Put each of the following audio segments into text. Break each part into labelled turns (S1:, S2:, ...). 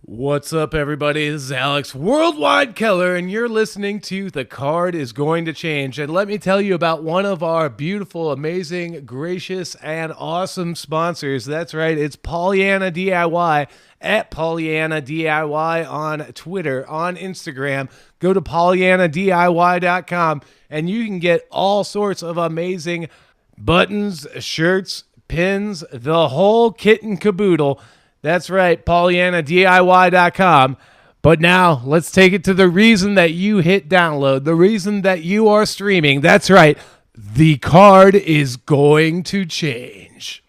S1: What's up, everybody? This is Alex Worldwide Keller, and you're listening to The Card is Going to Change. And let me tell you about one of our beautiful, amazing, gracious, and awesome sponsors. That's right, it's Pollyanna DIY at Pollyanna DIY on Twitter, on Instagram. Go to PollyannaDIY.com, and you can get all sorts of amazing buttons, shirts, pins, the whole kit and caboodle. That's right, PollyannaDIY.com. But now, let's take it to the reason that you hit download, the reason that you are streaming. That's right, the card is going to change.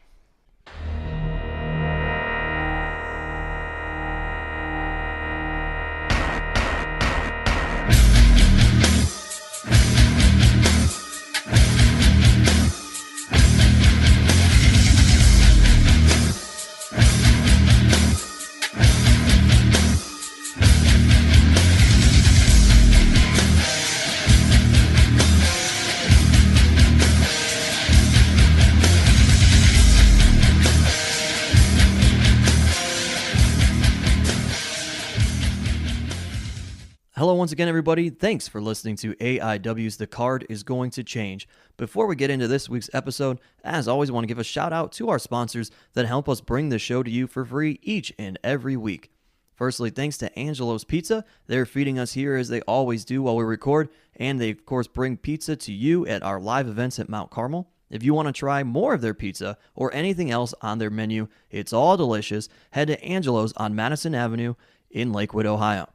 S2: Hello once again, everybody. Thanks for listening to AIW's The Card is Going to Change. Before we get into this week's episode, as always, I want to give a shout out to our sponsors that help us bring the show to you for free each and every week. Firstly, thanks to Angelo's Pizza. They're feeding us here as they always do while we record, and they, of course, bring pizza to you at our live events at Mount Carmel. If you want to try more of their pizza or anything else on their menu, it's all delicious. Head to Angelo's on Madison Avenue in Lakewood, Ohio.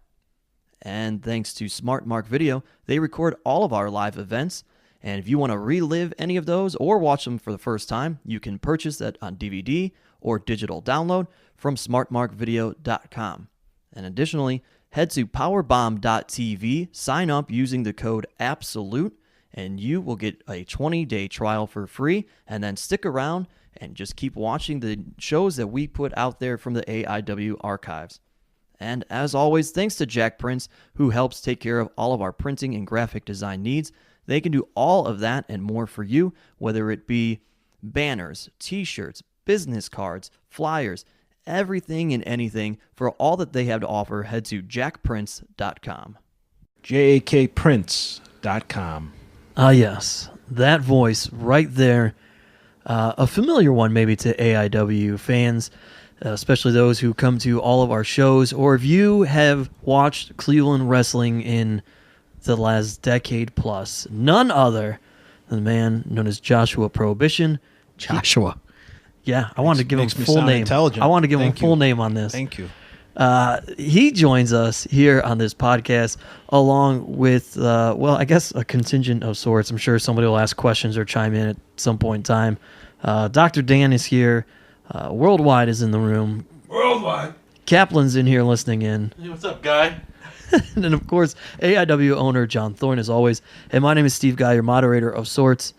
S2: And thanks to Smart Mark Video, they record all of our live events. And if you want to relive any of those or watch them for the first time, you can purchase that on DVD or digital download from smartmarkvideo.com. And additionally, head to powerbomb.tv, sign up using the code ABSOLUTE, and you will get a 20-day trial for free. And then stick around and just keep watching the shows that we put out there from the AIW archives. And as always, thanks to Jack Prince, who helps take care of all of our printing and graphic design needs. They can do all of that and more for you, whether it be banners, t-shirts, business cards, flyers, everything and anything. For all that they have to offer, head to jackprince.com.
S3: JAKPrince.com.
S2: Ah, yes, that voice right there. A familiar one maybe to AIW fans, especially those who come to all of our shows, or if you have watched Cleveland wrestling in the last decade plus, none other than the man known as Joshua Prohibition.
S3: Joshua.
S2: I wanted to give him full name.
S3: Intelligent.
S2: I wanted to give him full name on this.
S3: Thank you.
S2: He joins us here on this podcast along with, I guess a contingent of sorts. I'm sure somebody will ask questions or chime in at some point in time. Dr. Dan is here. Worldwide is in the room.
S1: Worldwide.
S2: Kaplan's in here listening in.
S4: Hey, what's up, guy?
S2: And then, of course, AIW owner John Thorne, as always. And my name is Steve Guy, your moderator of sorts.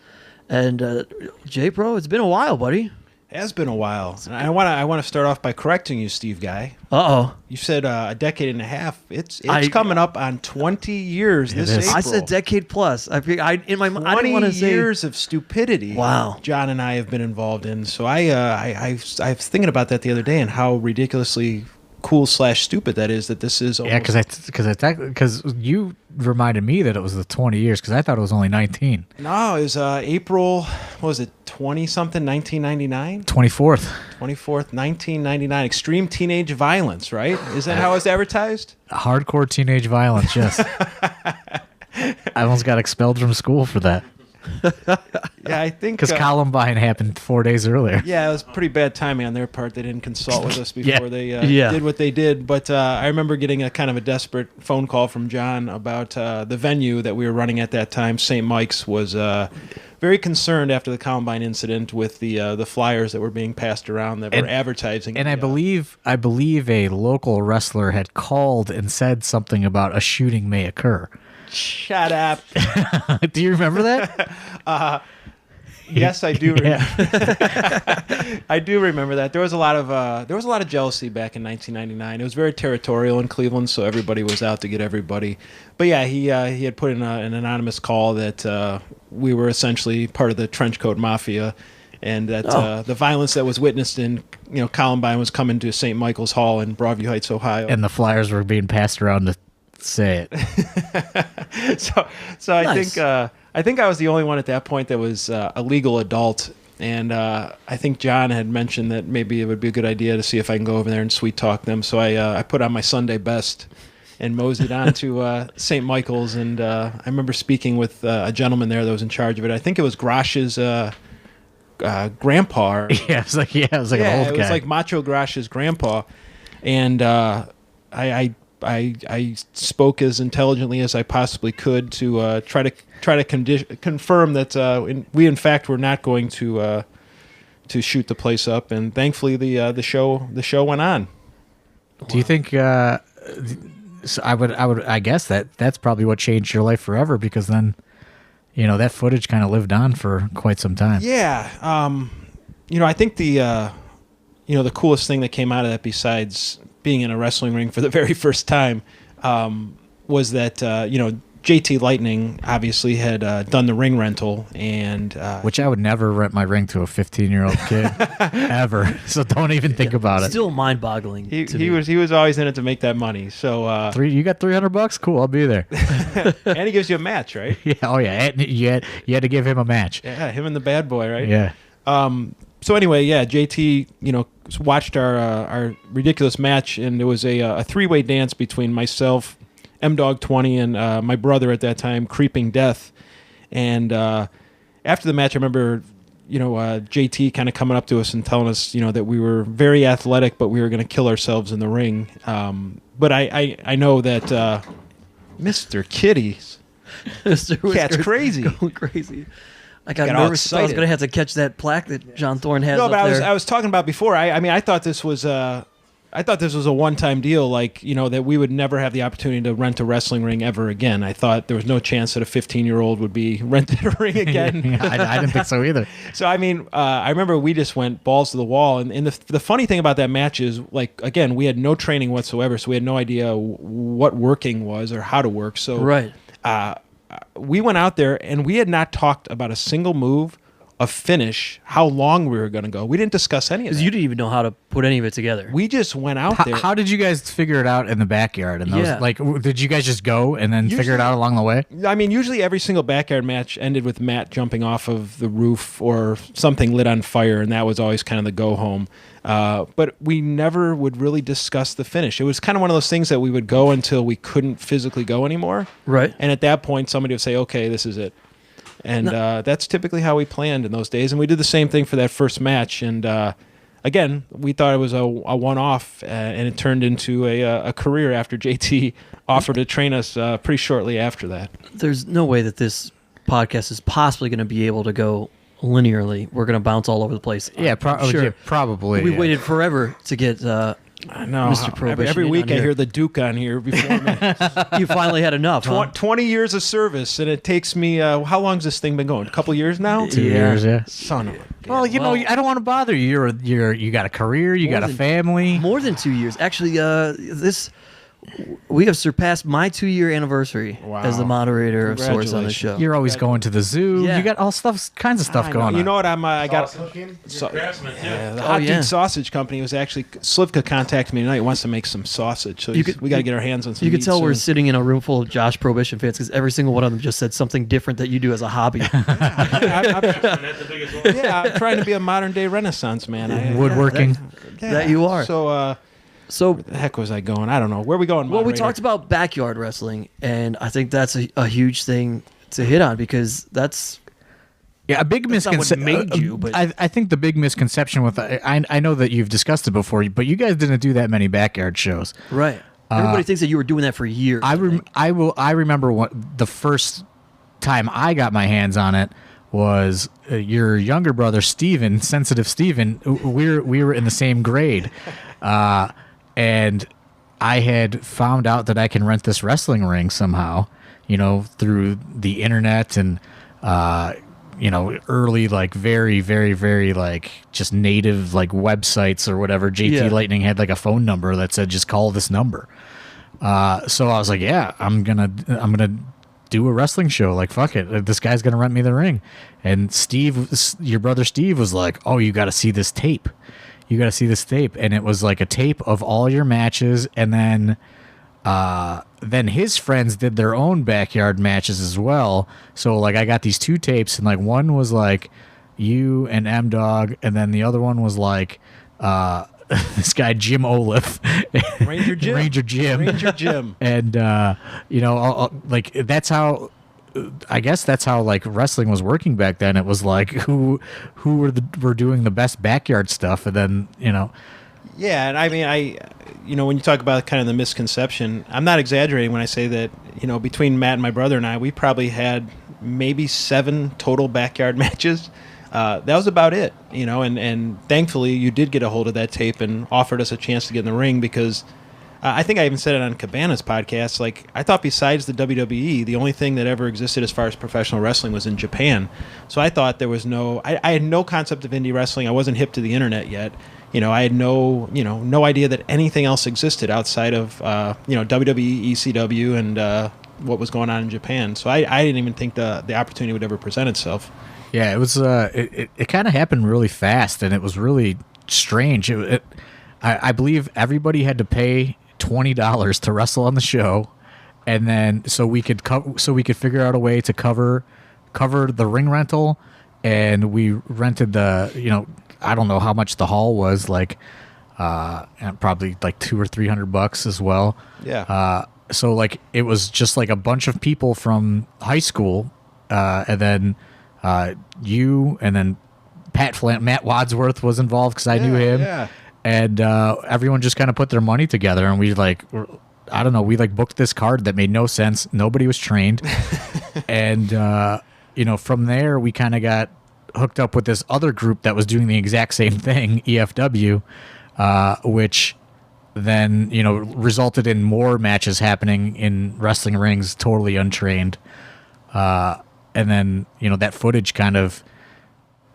S2: And J-Pro, it's been a while, buddy.
S3: It has been a while. And I want to start off by correcting you, Steve Guy.
S2: Uh-oh.
S3: You said a decade and a half. It's coming up on 20 years this April.
S2: I said decade plus. In my mind, I didn't
S3: 20
S2: want to say
S3: years of stupidity.
S2: Wow.
S3: John and I have been involved in. So I was thinking about that the other day and how ridiculously cool/stupid that is that this is.
S5: Yeah, because you reminded me that it was the 20 years because I thought it was only 19.
S3: No, it was April. What was it? 20-something, 1999.
S5: 24th,
S3: 1999. Extreme teenage violence, right? Is that how it was advertised?
S5: hardcore teenage violence. Yes, I almost got expelled from school for that
S3: Yeah, I think
S5: because Columbine happened 4 days earlier.
S3: Yeah, it was pretty bad timing on their part. They didn't consult with us before they
S2: Yeah.
S3: did what they did. But I remember getting a kind of a desperate phone call from John about the venue that we were running at that time. St. Mike's was very concerned after the Columbine incident with the flyers that were being passed around that were advertising.
S5: And I believe a local wrestler had called and said something about a shooting may occur.
S3: Shut up.
S5: Do you remember that?
S3: Yes, I do. I do remember that. There was a lot of jealousy back in 1999. It was very territorial in Cleveland, so everybody was out to get everybody. But yeah, he had put in an anonymous call that we were essentially part of the trench coat mafia, and that the violence that was witnessed in Columbine was coming to St. Michael's Hall in Broadview Heights, Ohio.
S5: And the flyers were being passed around to say it.
S3: So
S2: Nice.
S3: I think I was the only one at that point that was a legal adult, and I think John had mentioned that maybe it would be a good idea to see if I can go over there and sweet talk them. So I put on my Sunday best and moseyed on to St. Michael's, and I remember speaking with a gentleman there that was in charge of it. I think it was Grosh's grandpa.
S5: Yeah, it was like an old guy.
S3: It was like Macho Grosh's grandpa, and I spoke as intelligently as I possibly could to try to confirm that we in fact were not going to shoot the place up, and thankfully the show went on.
S5: Do you think? So I guess that's probably what changed your life forever, because then, that footage kind of lived on for quite some time.
S3: Yeah, I think the coolest thing that came out of that, besides being in a wrestling ring for the very first time, was that JT Lightning obviously had done the ring rental, and
S5: Which I would never rent my ring to a 15-year-old kid ever. So don't even think about it.
S2: Still mind-boggling.
S3: he was always in it to make that money. So
S5: You got $300? Cool, I'll be there.
S3: and he gives you a match, right?
S5: Yeah. Oh yeah. And you had to give him a match.
S3: Yeah, him and the bad boy, right?
S5: Yeah.
S3: So anyway, yeah, JT, watched our ridiculous match, and it was a three-way dance between myself, M-Dog 20, and my brother at that time, Creeping Death. And after the match, I remember, JT kind of coming up to us and telling us, that we were very athletic, but we were going to kill ourselves in the ring. But I know that Mr. Kitty's cat's crazy.
S2: Going crazy. I got
S3: all
S2: nervous. I was
S3: excited.
S2: going to have to catch that plaque that John Thorne has
S3: No,
S2: up
S3: but
S2: there.
S3: I was talking about before. I thought this was a one-time deal, that we would never have the opportunity to rent a wrestling ring ever again. I thought there was no chance that a 15-year-old would be rented a ring again.
S5: Yeah, I didn't think so either.
S3: So, I remember we just went balls to the wall. And the funny thing about that match is, again, we had no training whatsoever, so we had no idea what working was or how to work. So
S2: Right.
S3: We went out there, and we had not talked about a single move, a finish, how long we were going to go. We didn't discuss any of
S2: Because
S3: that.
S2: you didn't even know how to put any of it together.
S3: We just went out there.
S5: How did you guys figure it out in the backyard? And those,
S2: Yeah.
S5: did you guys just go and then figure it out along the way?
S3: Usually every single backyard match ended with Matt jumping off of the roof or something lit on fire, and that was always kind of the go-home. But we never would really discuss the finish. It was kind of one of those things that we would go until we couldn't physically go anymore.
S2: Right.
S3: And at that point, somebody would say, okay, this is it. And that's typically how we planned in those days. And we did the same thing for that first match. And again, we thought it was a one-off, and it turned into a career after JT offered to train us pretty shortly after that.
S2: There's no way that this podcast is possibly going to be able to go linearly. We're going to bounce all over the place.
S5: Yeah,
S2: Sure.
S5: yeah, probably.
S2: We
S5: yeah.
S2: waited forever to get
S3: I know.
S2: Mr. Prohibition
S3: Every
S2: in
S3: week
S2: on
S3: I
S2: here.
S3: hear the Duke on here before me.
S2: You finally had enough, huh?
S3: 20 years of service, and it takes me, how long's this thing been going? A couple years now?
S5: 2 years, yeah.
S3: Son of a...
S5: Well, I don't want to bother you. You got a career, you got a family.
S2: More than 2 years. Actually, we have surpassed my 2-year anniversary as the
S3: Wow.
S2: moderator of sorts on the
S3: Congratulations.
S2: show.
S5: You're always going to the zoo.
S2: Yeah.
S5: You got all kinds of stuff
S3: I know.
S5: going on.
S3: You know what? I got the Hot
S2: yeah.
S3: Dude Sausage Company was actually Slivka contacted me tonight. Wants to make some sausage, so we got to get our hands on some.
S2: You can
S3: meat
S2: tell we're
S3: soon.
S2: sitting in a room full of Josh Prohibition fans because every single one of them just said something different that you do as a hobby.
S3: I'm trying to be a modern day Renaissance man.
S5: Woodworking.
S2: That you are.
S3: So,
S2: So,
S3: the heck was I going? I don't know. Where are we going?
S2: well, we
S3: moderator?
S2: talked about backyard wrestling, and I think that's a huge thing to hit on because that's
S5: Yeah, a big
S2: That's not what
S5: misconception.
S2: made you, but-
S5: I think the big misconception with I know that you've discussed it before, but you guys didn't do that many backyard shows.
S2: right. Everybody thinks that you were doing that for years.
S5: I
S2: think.
S5: remember the first time I got my hands on it was your younger brother Steven, Sensitive Steven. We were in the same grade, and I had found out that I can rent this wrestling ring somehow, through the internet and early very very very just native websites or whatever. JT
S2: Yeah.
S5: Lightning had a phone number that said just call this number. So I was like, yeah, I'm gonna do a wrestling show. Like, fuck it. This guy's going to rent me the ring. And Steve, your brother Steve, was like, oh, you got to see this tape. You got to see this tape. And it was like a tape of all your matches. And then his friends did their own backyard matches as well. So, like, I got these 2 tapes, and, like, one was, like, you and M-Dog, and then the other one was, like, this guy Jim Olaf,
S3: Ranger Jim.
S5: Ranger Jim. And you know, like, that's how, I guess that's how, like, wrestling was working back then. It was like who were doing the best backyard stuff, and then, you know.
S3: Yeah, and I mean, you know, when you talk about kind of the misconception, I'm not exaggerating when I say that, you know, between Matt and my brother and I, we probably had maybe 7 total backyard matches. That was about it, you know, and thankfully you did get a hold of that tape and offered us a chance to get in the ring, because I think I even said it on Cabana's podcast. Like, I thought besides the WWE, the only thing that ever existed as far as professional wrestling was in Japan. So I thought there was I had no concept of indie wrestling. I wasn't hip to the internet yet. You know, I had no idea that anything else existed outside of, you know, WWE, ECW, and what was going on in Japan. So I didn't even think the opportunity would ever present itself.
S5: Yeah, it was. It kind of happened really fast, and it was really strange. I believe everybody had to pay $20 to wrestle on the show, and then so we could figure out a way to cover the ring rental, and we rented the, you know, I don't know how much the hall was, like, and probably like $200 or $300 as well.
S3: Yeah.
S5: So, like, it was just like a bunch of people from high school, and then. You, and then Matt Wadsworth was involved because I knew him.
S3: Yeah.
S5: And everyone just kind of put their money together, and we booked this card that made no sense. Nobody was trained. And, you know, from there, we kind of got hooked up with this other group that was doing the exact same thing, EFW, which then, you know, resulted in more matches happening in wrestling rings, totally untrained. And then, you know, that footage kind of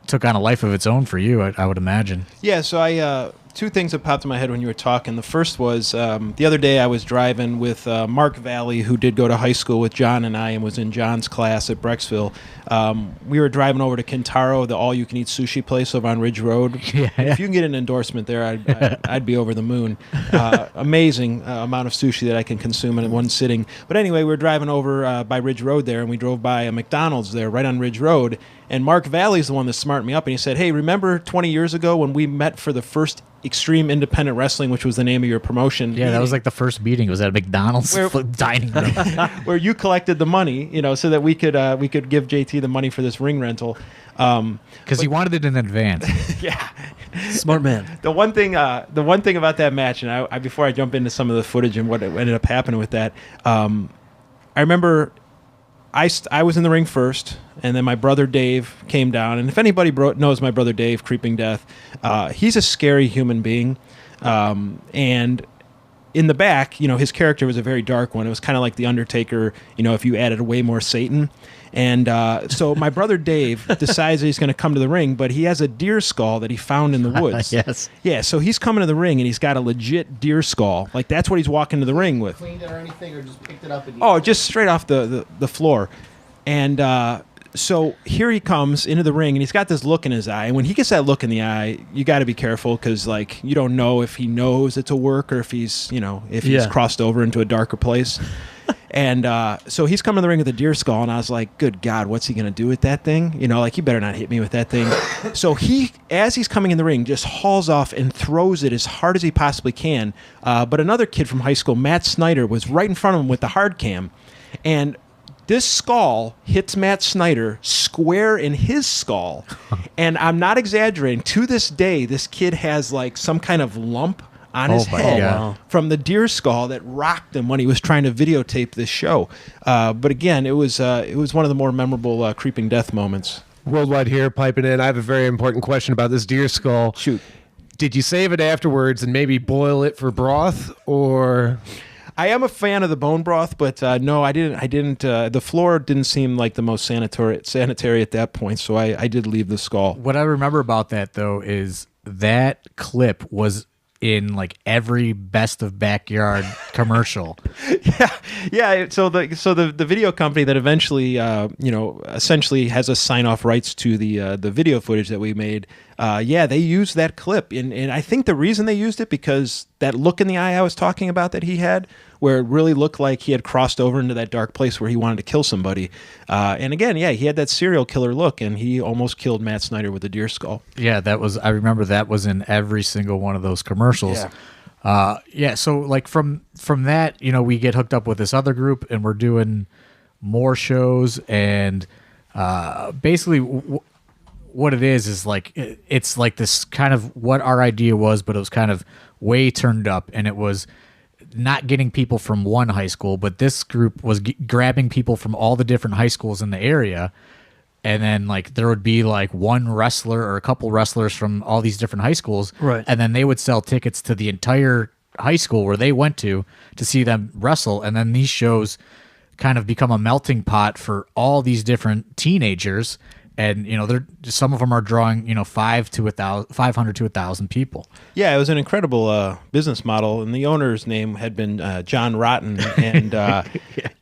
S5: took on a life of its own for you, I would imagine.
S3: Yeah, so I 2 things that popped in my head when you were talking. The first was the other day I was driving with Mark Valley, who did go to high school with John and I and was in John's class at Brecksville. We were driving over to Kintaro, the all-you-can-eat sushi place over on Ridge Road.
S5: Yeah.
S3: If you can get an endorsement there, I'd be over the moon. Amazing amount of sushi that I can consume in one sitting. But anyway, we were driving over by Ridge Road there, and we drove by a McDonald's there right on Ridge Road. And Mark Valley's the one that smarted me up, and he said, hey, remember 20 years ago when we met for the first Extreme Independent Wrestling, which was the name of your promotion?
S5: Yeah, that was like the first meeting. It was at a McDonald's dining room.
S3: Where you collected the money, you know, so that we could give JT the money for this ring rental.
S5: Because he wanted it in advance.
S3: Yeah.
S2: Smart man.
S3: The one thing about that match, and I before I jump into some of the footage and what ended up happening with that, I remember I was in the ring first, and then my brother Dave came down. And if anybody knows my brother Dave, Creeping Death, he's a scary human being. And in the back, you know, his character was a very dark one. It was kind of like The Undertaker, you know, if you added way more Satan. And so my brother Dave decides that he's going to come to the ring, but he has a deer skull that he found in the woods.
S5: Yes.
S3: Yeah, so he's coming to the ring, and he's got a legit deer skull. Like, that's what he's walking to the ring with.
S1: Cleaned it or anything, or just picked it up? And
S3: just straight off the floor. And so here he comes into the ring, and he's got this look in his eye. And when he gets that look in the eye, you got to be careful, because, like, you don't know if he knows it's a work or if he's, you know, if he's crossed over into a darker place. And so he's coming to the ring with a deer skull, and I was like, good God, what's he going to do with that thing? You know, like, he better not hit me with that thing. So as he's coming in the ring, just hauls off and throws it as hard as he possibly can. But another kid from high school, Matt Snyder, was right in front of him with the hard cam. And this skull hits Matt Snyder square in his skull. And I'm not exaggerating. To this day, this kid has, like, some kind of lump on his head from the deer skull that rocked him when he was trying to videotape this show. But again, it was one of the more memorable Creeping Death moments.
S1: Worldwide here, piping in. I have a very important question about this deer skull.
S3: Shoot.
S1: Did you save it afterwards and maybe boil it for broth, or?
S3: I am a fan of the bone broth, but no, I didn't. The floor didn't seem like the most sanitary at that point, so I did leave the skull.
S5: What I remember about that, though, is that clip was in, like, every Best of Backyard commercial.
S3: Yeah. So the video company that eventually, essentially has us sign off rights to the video footage that we made. They used that clip, and I think the reason they used it because that look in the eye I was talking about that he had, where it really looked like he had crossed over into that dark place where he wanted to kill somebody. And again, he had that serial killer look, and he almost killed Matt Snyder with a deer skull.
S5: Yeah, I remember that was in every single one of those commercials. So like from that, we get hooked up with this other group, and we're doing more shows, and basically what it is like it's like this kind of what our idea was, but it was kind of way turned up, and it was not getting people from one high school, but this group was grabbing people from all the different high schools in the area. And then like there would be like one wrestler or a couple wrestlers from all these different high schools.
S2: Right.
S5: And then they would sell tickets to the entire high school where they went to see them wrestle. And then these shows kind of become a melting pot for all these different teenagers. And, some of them are drawing, 500 to 1,000 people.
S3: Yeah, it was an incredible business model, and the owner's name had been John Rotten, and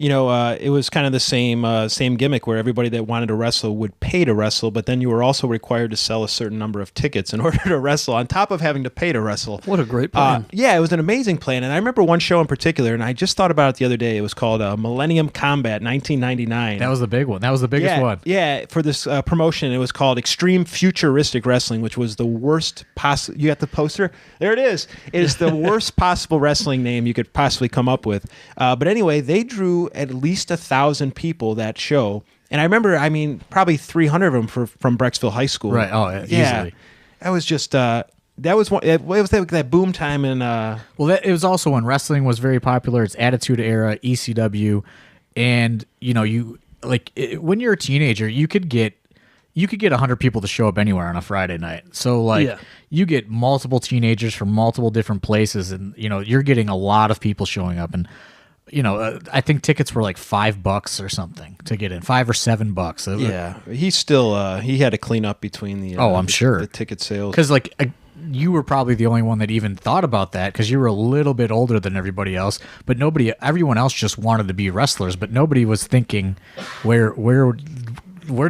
S3: it was kind of the same gimmick where everybody that wanted to wrestle would pay to wrestle, but then you were also required to sell a certain number of tickets in order to wrestle, on top of having to pay to wrestle.
S2: What a great plan!
S3: It was an amazing plan, and I remember one show in particular, and I just thought about it the other day. It was called Millennium Combat 1999.
S5: That was the big one. That was the biggest one.
S3: Yeah, for this promotion, it was called Extreme Futuristic Wrestling, which was the worst possible. You got the poster? There it is. It is the worst possible wrestling name you could possibly come up with. But anyway, they drew at least 1,000 people that show. And I remember, probably 300 of them from Brecksville High School.
S5: Right. Oh, easily.
S3: That was just... that was one. It was that boom time in.
S5: It was also when wrestling was very popular. It's Attitude Era, ECW, and when you're a teenager, you could get 100 people to show up anywhere on a Friday night. So you get multiple teenagers from multiple different places, and you're getting a lot of people showing up. And I think tickets were like $5 or something to get in, $5 or $7.
S3: Yeah, he still he had to clean up between the.
S5: I'm sure
S3: the ticket sales,
S5: because you were probably the only one that even thought about that because you were a little bit older than everybody else. But everyone else just wanted to be wrestlers, but nobody was thinking where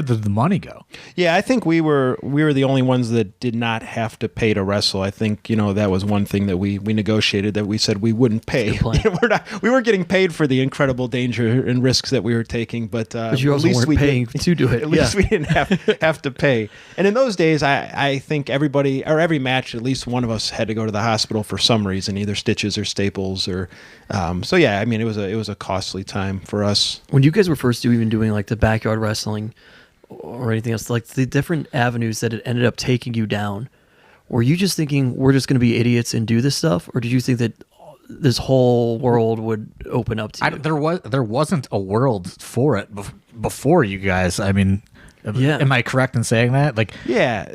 S5: did the money go?
S3: Yeah, I think we were the only ones that did not have to pay to wrestle. I think that was one thing that we negotiated, that we said we wouldn't pay. We weren't getting paid for the incredible danger and risks that we were taking, but
S2: you also weren't paying to do it.
S3: At least we didn't have to pay. And in those days, I think everybody or every match, at least one of us had to go to the hospital for some reason, either stitches or staples or. It was a costly time for us.
S2: When you guys were first doing like the backyard wrestling or anything else, like the different avenues that it ended up taking you down, were you just thinking we're just going to be idiots and do this stuff, or did you think that this whole world would open up to you?
S5: There wasn't a world for it before you guys. Am I correct in saying that?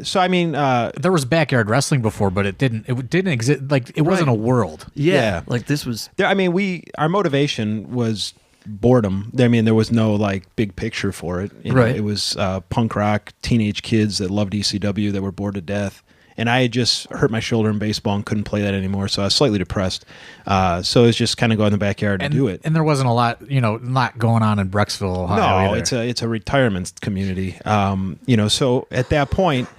S3: So
S5: there was backyard wrestling before, but it didn't exist. Like it wasn't a world.
S2: Yeah. Like this was.
S3: Our motivation was boredom. There was no big picture for it.
S2: Right.
S3: It was punk rock teenage kids that loved ECW that were bored to death. And I had just hurt my shoulder in baseball and couldn't play that anymore, so I was slightly depressed. So it was just kind of go in the backyard and do it.
S5: And there wasn't a lot, not going on in Brecksville, Ohio.
S3: No, it's a retirement community. So at that point,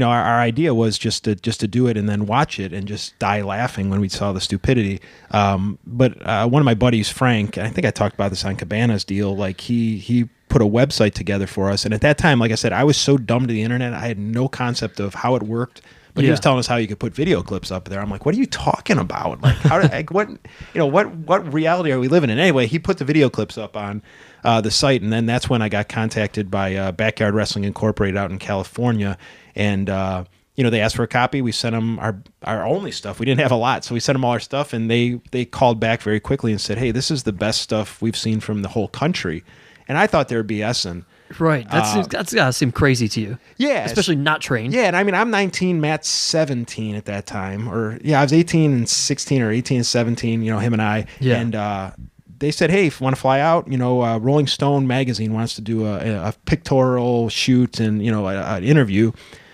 S3: our idea was just to do it and then watch it and just die laughing when we saw the stupidity. But one of my buddies, Frank, I think I talked about this on Cabana's deal. He put a website together for us, and at that time, like I said, I was so dumb to the internet, I had no concept of how it worked. But he was telling us how you could put video clips up there. I'm like, what are you talking about? What reality are we living in? Anyway, he put the video clips up on the site, and then that's when I got contacted by Backyard Wrestling Incorporated out in California, and they asked for a copy. We sent them our only stuff. We didn't have a lot, so we sent them all our stuff, and they called back very quickly and said, hey, this is the best stuff we've seen from the whole country. And I thought they were BSing.
S2: Right. That's got to seem crazy to you.
S3: Yeah.
S2: Especially not trained.
S3: Yeah, and I'm 19, Matt's 17 at that time. I was 18 and 16 or 18 and 17, him and I.
S2: Yeah.
S3: And they said, hey, if you want to fly out, Rolling Stone magazine wants to do a pictorial shoot and, an interview.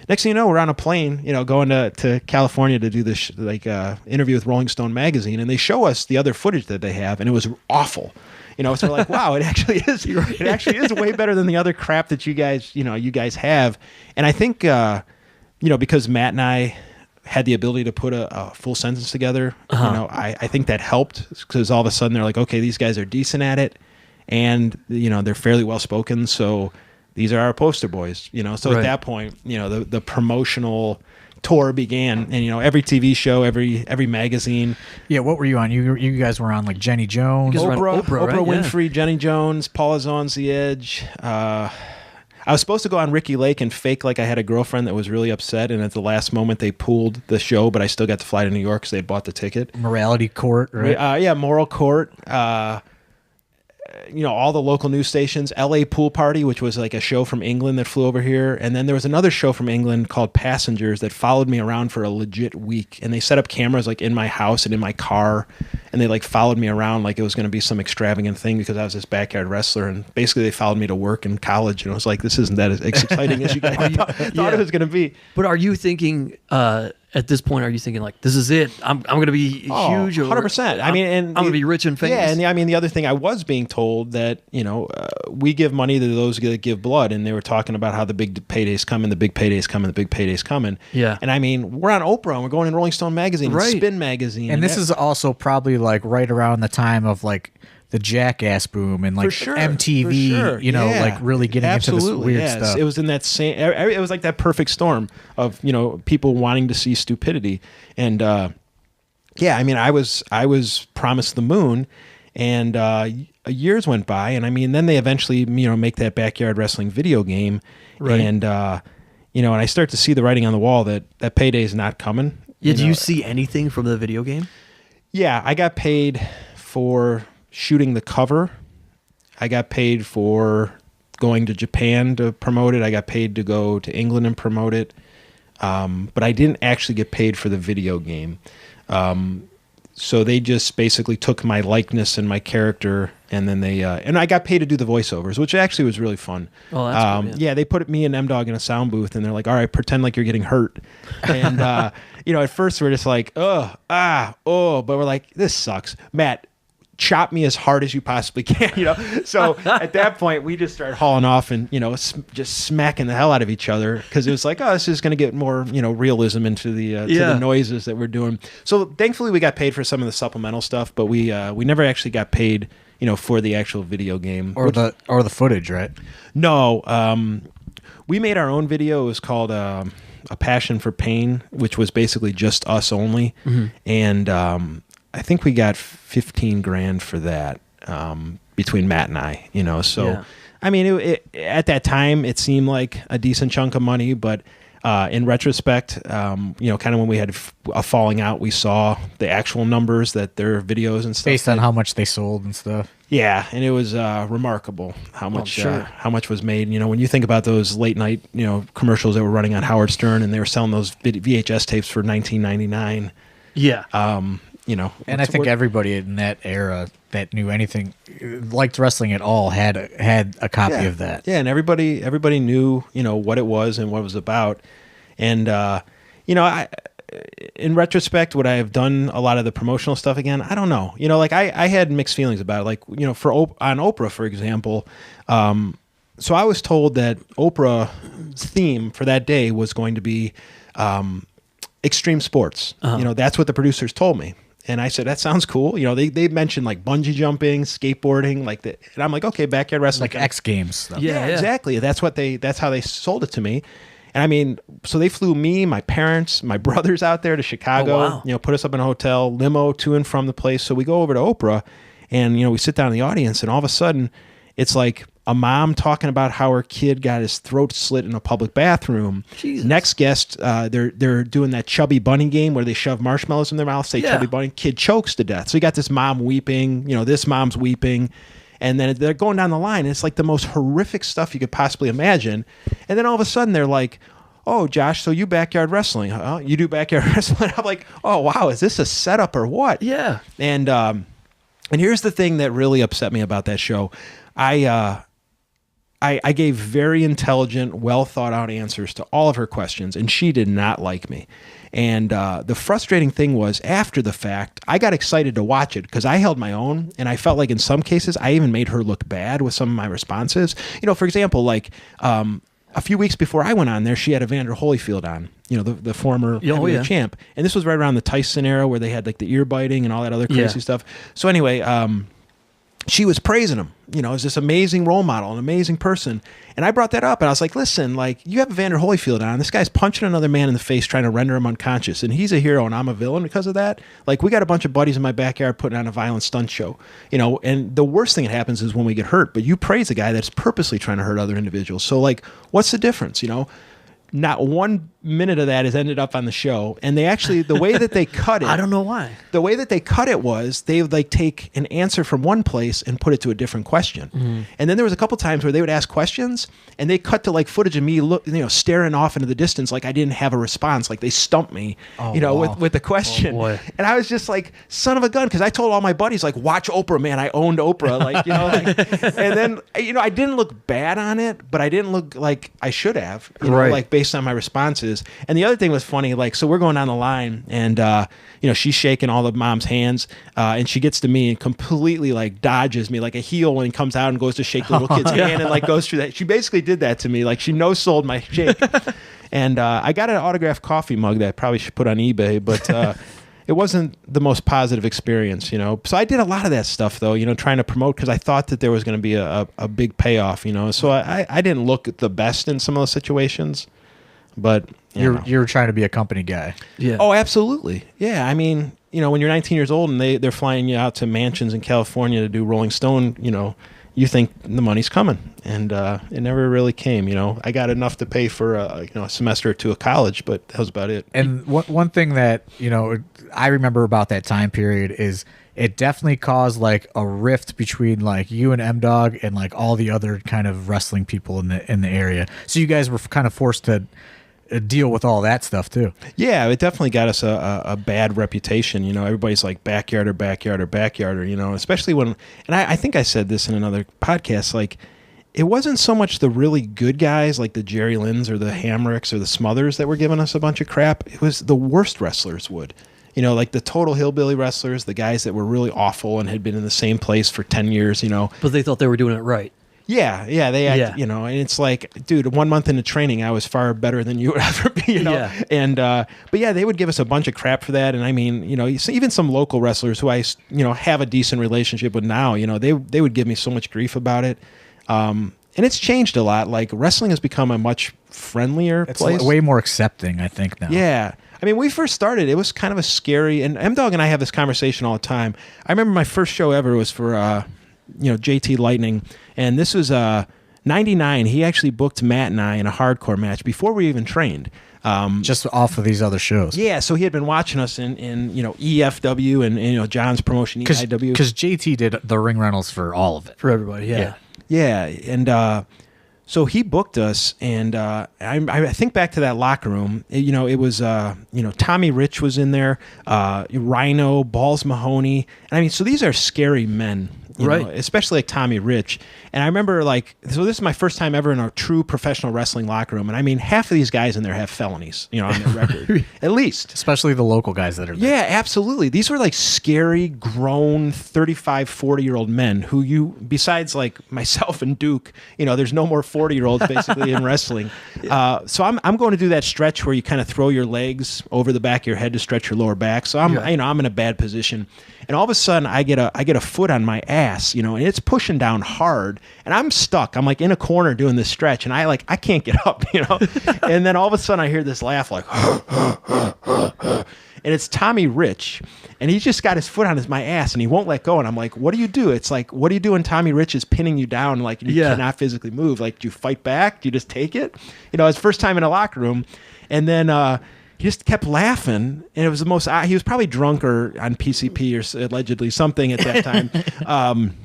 S3: next thing you know, we're on a plane, going to California to do this interview with Rolling Stone magazine, and they show us the other footage that they have, and it was awful. So we're like, wow, it actually is. It actually is way better than the other crap that you guys have. And I think, because Matt and I had the ability to put a full sentence together, I think that helped, because all of a sudden they're like, okay, these guys are decent at it, and they're fairly well spoken, so these are our poster boys. So
S2: Right.
S3: At that point, the promotional tour began, and every TV show, every magazine.
S5: Yeah, what were you on? You guys were on like Jenny Jones.
S2: You guys were on
S3: Oprah
S2: Oprah, right?
S3: Winfrey, Jenny Jones, Paula Zahn's The Edge. I was supposed to go on Ricky Lake and fake like I had a girlfriend that was really upset, and at the last moment they pulled the show, but I still got to fly to New York because they had bought the ticket.
S5: Morality Court, right?
S3: Yeah, Moral Court. All the local news stations, LA Pool Party, which was like a show from England that flew over here. And then there was another show from England called Passengers that followed me around for a legit week. And they set up cameras like in my house and in my car. And they like followed me around like it was going to be some extravagant thing because I was this backyard wrestler. And basically they followed me to work in college. And I was like, this isn't that as exciting as you guys thought it was going to be.
S2: But are you thinking, at this point, are you thinking like, this is it? I'm going to be huge?
S3: 100%. I mean, and
S2: I'm going to be rich and famous.
S3: Yeah, and I mean, the other thing I was being told that, we give money to those that give blood, and they were talking about how the big payday's coming, the big payday's coming, the big payday's coming.
S2: Yeah.
S3: And I mean, we're on Oprah, and we're going in Rolling Stone magazine,
S2: Right.
S3: and Spin magazine.
S5: And this is also probably like right around the time of like the Jackass boom and like MTV,
S3: for sure. Yeah.
S5: like really getting into this weird
S3: yes.
S5: stuff.
S3: It was in that same. It was like that perfect storm of people wanting to see stupidity, and I mean, I was promised the moon, and years went by, and I mean, then they eventually make that backyard wrestling video game,
S2: Right.
S3: and and I start to see the writing on the wall that payday is not coming.
S2: Yeah, do you see anything from the video game?
S3: Yeah, I got paid for shooting the cover. I got paid for going to Japan to promote it. I got paid to go to England and promote it. But I didn't actually get paid for the video game. So they just basically took my likeness and my character, and then they and I got paid to do the voiceovers, which actually was really fun.
S2: Oh, that's cool,
S3: yeah, they put me and M-Dog in a sound booth, and they're like, all right, pretend like you're getting hurt. And, at first we're just like, but we're like, this sucks. Matt, chop me as hard as you possibly can, So at that point, we just started hauling off and, just smacking the hell out of each other, because it was like, this is going to get more, realism into the to the noises that we're doing. So thankfully, we got paid for some of the supplemental stuff, but we never actually got paid, for the actual video game
S5: or the footage, right?
S3: No, we made our own video. It was called A Passion for Pain, which was basically just us only, and I think we got $15,000 for that between Matt and I, So,
S2: Yeah.
S3: I mean, at that time, it seemed like a decent chunk of money, but in retrospect, kind of when we had a falling out, we saw the actual numbers that their videos and stuff
S5: Based on how much they sold and stuff.
S3: Yeah, and it was remarkable how much was made. When you think about those late night commercials that were running on Howard Stern, and they were selling those VHS tapes for $19.99.
S2: Yeah.
S5: And I think everybody in that era that knew anything, liked wrestling at all, had a copy of that.
S3: Yeah, and everybody knew what it was and what it was about. And in retrospect, would I have done a lot of the promotional stuff again? I don't know. Like I had mixed feelings about it. Like on Oprah, for example. So I was told that Oprah's theme for that day was going to be extreme sports. That's what the producers told me. And I said, that sounds cool. They mentioned like bungee jumping, skateboarding, like that. And I'm like, okay, backyard wrestling.
S5: Like X Games stuff.
S2: Yeah,
S3: exactly. That's how they sold it to me. And I mean, so they flew me, my parents, my brothers out there to Chicago,
S2: Oh, wow.
S3: Put us up in a hotel, limo to and from the place. So we go over to Oprah, and, we sit down in the audience, and all of a sudden it's like a mom talking about how her kid got his throat slit in a public bathroom.
S2: Jesus.
S3: Next guest, they're doing that chubby bunny game where they shove marshmallows in their mouth, say chubby bunny, kid chokes to death. So you got this mom weeping, this mom's weeping. And then they're going down the line. And it's like the most horrific stuff you could possibly imagine. And then all of a sudden they're like, oh, Josh, so you backyard wrestling, huh? You do backyard wrestling? I'm like, oh, wow, is this a setup or what?
S2: Yeah.
S3: And here's the thing that really upset me about that show. I I gave very intelligent, well thought out answers to all of her questions, and she did not like me. And the frustrating thing was, after the fact, I got excited to watch it because I held my own, and I felt like in some cases I even made her look bad with some of my responses. For example, like a few weeks before I went on there, she had Evander Holyfield on, the former heavyweight champ. And this was right around the Tyson era where they had like the ear biting and all that other crazy stuff. So anyway, she was praising him, as this amazing role model, an amazing person. And I brought that up, and I was like, listen, like, you have Evander Holyfield on. This guy's punching another man in the face trying to render him unconscious, and he's a hero, and I'm a villain because of that. Like, we got a bunch of buddies in my backyard putting on a violent stunt show, and the worst thing that happens is when we get hurt, but you praise a guy that's purposely trying to hurt other individuals. So, like, what's the difference, Not 1 minute of that has ended up on the show. And they actually, the way that they cut it,
S2: I don't know why.
S3: The way that they cut it was they would like take an answer from one place and put it to a different question. Mm-hmm. And then there was a couple times where they would ask questions and they cut to like footage of me staring off into the distance like I didn't have a response, like they stumped me, with the question.
S2: Oh,
S3: and I was just like, son of a gun, because I told all my buddies, like, watch Oprah, man. I owned Oprah, and then I didn't look bad on it, but I didn't look like I should have, like based on my responses. And the other thing was funny, like, so we're going down the line and, she's shaking all the mom's hands and she gets to me and completely like dodges me like a heel when he comes out and goes to shake the little kid's hand and like goes through that. She basically did that to me. Like she no-sold my shake. And I got an autographed coffee mug that I probably should put on eBay, but it wasn't the most positive experience, So I did a lot of that stuff though, trying to promote because I thought that there was going to be a big payoff, So I didn't look the best in some of those situations. But
S5: you're trying to be a company guy.
S2: Yeah.
S3: Oh, absolutely. Yeah. I mean, when you're 19 years old and they're flying you out to mansions in California to do Rolling Stone, you think the money's coming, and it never really came. I got enough to pay for a semester or two of college, but that was about it.
S5: And one thing that I remember about that time period is it definitely caused like a rift between like you and M-Dog and like all the other kind of wrestling people in the area. So you guys were kind of forced to deal with all that stuff too.
S3: Yeah, it definitely got us a bad reputation. Everybody's like backyarder, especially when, and I think I said this in another podcast, like it wasn't so much the really good guys like the Jerry Lynn's or the Hamricks or the Smothers that were giving us a bunch of crap. It was the worst wrestlers would. Like the total hillbilly wrestlers, the guys that were really awful and had been in the same place for 10 years,
S2: But they thought they were doing it right.
S3: Yeah, they act, and it's like, dude, 1 month into training, I was far better than you would ever be,
S2: Yeah.
S3: And, but yeah, they would give us a bunch of crap for that. And I mean, even some local wrestlers who I, have a decent relationship with now, they would give me so much grief about it. And it's changed a lot. Like wrestling has become a much friendlier place.
S5: It's way more accepting, I think, now.
S3: Yeah. I mean, when we first started, it was kind of a scary, and M-Dog and I have this conversation all the time. I remember my first show ever was for, JT Lightning, and this was 99. He actually booked Matt and I in a hardcore match before we even trained.
S5: Just off of these other shows.
S3: Yeah, so he had been watching us in EFW and John's promotion, AIW.
S5: Because JT did the ring rentals for all of it.
S2: For everybody, yeah.
S3: Yeah, and so he booked us, and I think back to that locker room. It was Tommy Rich was in there, Rhino, Balls Mahoney, and I mean, so these are scary men.
S2: Right.
S3: Especially like Tommy Rich. And I remember so this is my first time ever in a true professional wrestling locker room. And I mean, half of these guys in there have felonies, on their record, at least.
S5: Especially the local guys that are there.
S3: Yeah, absolutely. These were like scary, grown, 35, 40-year-old men who besides like myself and Duke, there's no more 40-year-olds basically in wrestling. So I'm going to do that stretch where you kind of throw your legs over the back of your head to stretch your lower back. So I'm in a bad position. And all of a sudden I get a foot on my ass, and it's pushing down hard, and I'm stuck. I'm like in a corner doing this stretch, and I can't get up, And then all of a sudden I hear this laugh like, and it's Tommy Rich, and he's just got his foot on my ass, and he won't let go. And I'm like, what do you do? It's like, what do you do when Tommy Rich is pinning you down, like you cannot physically move? Like, do you fight back? Do you just take it? It's first time in a locker room, and then he just kept laughing, and it was the most. He was probably drunk or on PCP or allegedly something at that time.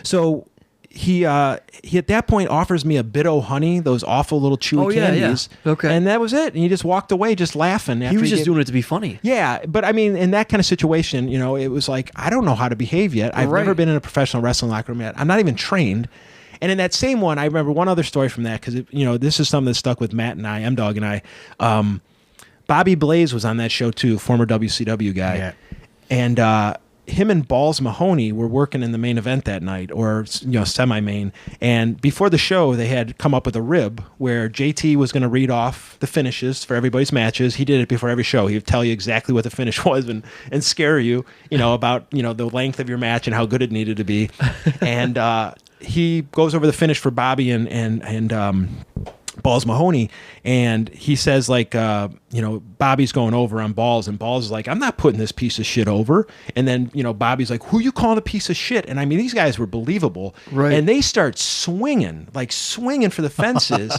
S3: So he at that point offers me a Bit-O Honey, those awful little chewy candies.
S2: Yeah. Okay,
S3: and that was it. And he just walked away, just laughing.
S2: He was just doing it to be funny.
S3: Yeah, but I mean, in that kind of situation, it was like I don't know how to behave yet. I've never been in a professional wrestling locker room yet. I'm not even trained. And in that same one, I remember one other story from that, because this is something that stuck with Matt and I, M-Dog and I. Bobby Blaze was on that show too, former WCW guy.
S5: Yeah.
S3: And him and Balls Mahoney were working in the main event that night, or semi-main. And before the show, they had come up with a rib where JT was going to read off the finishes for everybody's matches. He did it before every show. He would tell you exactly what the finish was and scare you, about the length of your match and how good it needed to be. And he goes over the finish for Bobby and Balls Mahoney, and he says, like, Bobby's going over on Balls, and Balls is like, I'm not putting this piece of shit over. And then, Bobby's like, who you calling a piece of shit? And I mean, these guys were believable.
S2: Right.
S3: And they start swinging for the fences.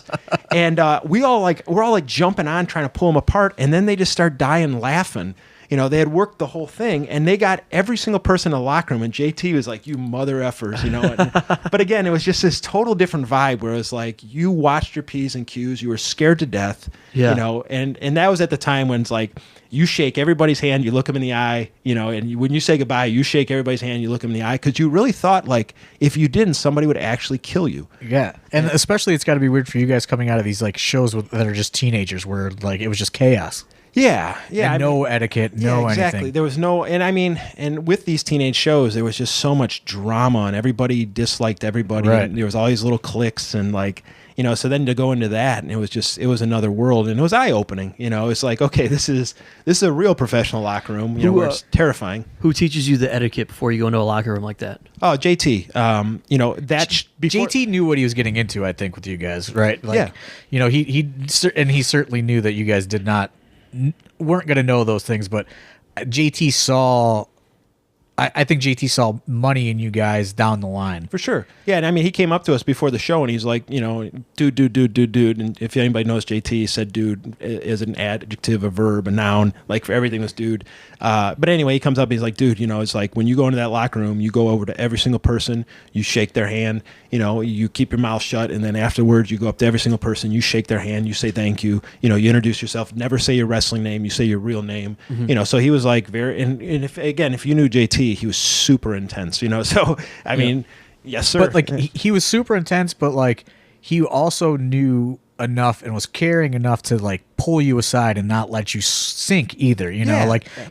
S3: And we're all jumping on, trying to pull them apart. And then they just start dying laughing. They had worked the whole thing, and they got every single person in the locker room, and JT was like, you mother effers, But again, it was just this total different vibe where it was like, you watched your P's and Q's, you were scared to death, and that was at the time when it's like, you shake everybody's hand, you look them in the eye, and when you say goodbye, you shake everybody's hand, you look them in the eye, because you really thought, like, if you didn't, somebody would actually kill you.
S5: Yeah. And especially it's got to be weird for you guys coming out of these, like, shows that are just teenagers where, like, it was just chaos.
S3: Yeah.
S5: And no etiquette, no
S3: exactly.
S5: anything.
S3: There was no, and with these teenage shows, there was just so much drama, and everybody disliked everybody.
S5: Right.
S3: And there was all these little cliques, and like, so then to go into that, and it was another world, and it was eye opening. It's like, okay, this is a real professional locker room. Where it's terrifying.
S2: Who teaches you the etiquette before you go into a locker room like that?
S3: Oh, JT. Before,
S5: JT knew what he was getting into, I think, with you guys, right? Like,
S3: yeah.
S5: He certainly knew that you guys weren't going to know those things, but JT saw, I think JT saw money in you guys down the line.
S3: For sure. Yeah, and I mean, he came up to us before the show, and he's like, dude. And if anybody knows JT, he said dude is an adjective, a verb, a noun. Like, for everything was dude. But anyway, he comes up, and he's like, dude, it's like, when you go into that locker room, you go over to every single person, you shake their hand, you keep your mouth shut, and then afterwards, you go up to every single person, you shake their hand, you say thank you, you introduce yourself, never say your wrestling name, you say your real name.
S2: Mm-hmm.
S3: So he was like very, and if you knew JT, he was super intense, so I mean, yes sir.
S5: But like, he was super intense, but like, he also knew enough and was caring enough to like pull you aside and not let you sink either.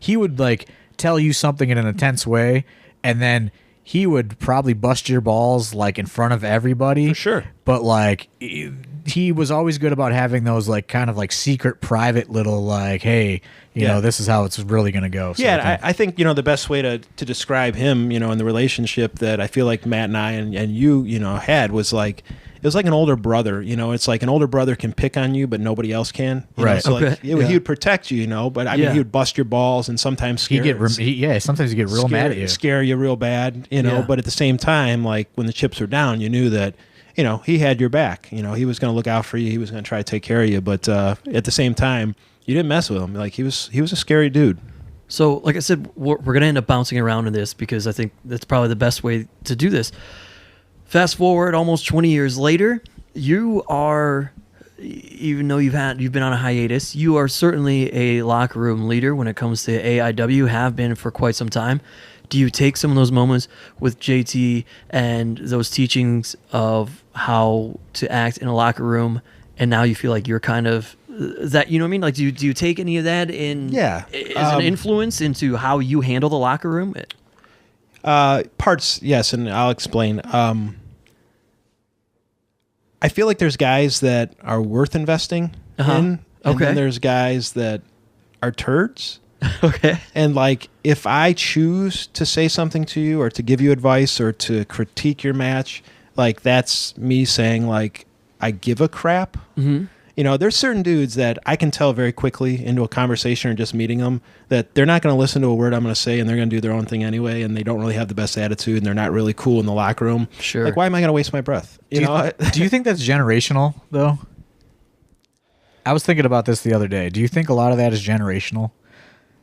S5: He would like tell you something in an intense way, and then he would probably bust your balls like in front of everybody.
S3: For sure.
S5: But like, he was always good about having those like kind of like secret private little like, hey, this is how it's really going to go.
S3: Yeah, I think, the best way to describe him, in the relationship that I feel like Matt and I and you, had was like, it was like an older brother, it's like an older brother can pick on you, but nobody else can.
S5: Right.
S3: So
S2: okay.
S3: like, he would protect you, but I mean, he would bust your balls and sometimes
S5: sometimes you get real mad at you.
S3: Scare you real bad, but at the same time, like when the chips were down, you knew that, he had your back, he was going to look out for you. He was going to try to take care of you. But at the same time, you didn't mess with him. Like he was a scary dude.
S2: So like I said, we're going to end up bouncing around in this because I think that's probably the best way to do this. Fast forward almost 20 years later, you are, even though you've been on a hiatus, you are certainly a locker room leader when it comes to AIW, have been for quite some time. Do you take some of those moments with JT and those teachings of how to act in a locker room, and now you feel like you're kind of that, you know what I mean? Like, do you take any of that as an influence into how you handle the locker room?
S3: Parts, yes, and I'll explain. I feel like there's guys that are worth investing in, and then there's guys that are turds.
S2: Okay.
S3: And like, if I choose to say something to you or to give you advice or to critique your match, like that's me saying like, I give a crap.
S2: Mm-hmm.
S3: There's certain dudes that I can tell very quickly into a conversation or just meeting them that they're not going to listen to a word I'm going to say, and they're going to do their own thing anyway, and they don't really have the best attitude, and they're not really cool in the locker room.
S2: Sure.
S3: Like, why am I going to waste my breath?
S5: Do you think that's generational, though? I was thinking about this the other day. Do you think a lot of that is generational?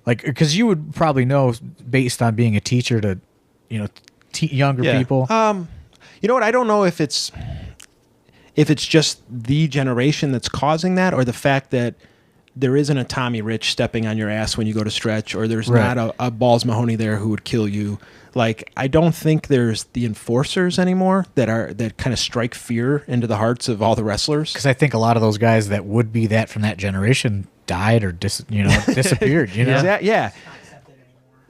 S5: Like, because you would probably know based on being a teacher to, younger people.
S3: You know what? I don't know if it's just the generation that's causing that, or the fact that there isn't a Tommy Rich stepping on your ass when you go to stretch, or there's
S5: Right.
S3: not a Balls Mahoney there who would kill you. Like, I don't think there's the enforcers anymore that kind of strike fear into the hearts of all the wrestlers.
S5: Because I think a lot of those guys that would be that from that generation died or disappeared. You know,
S3: Yeah.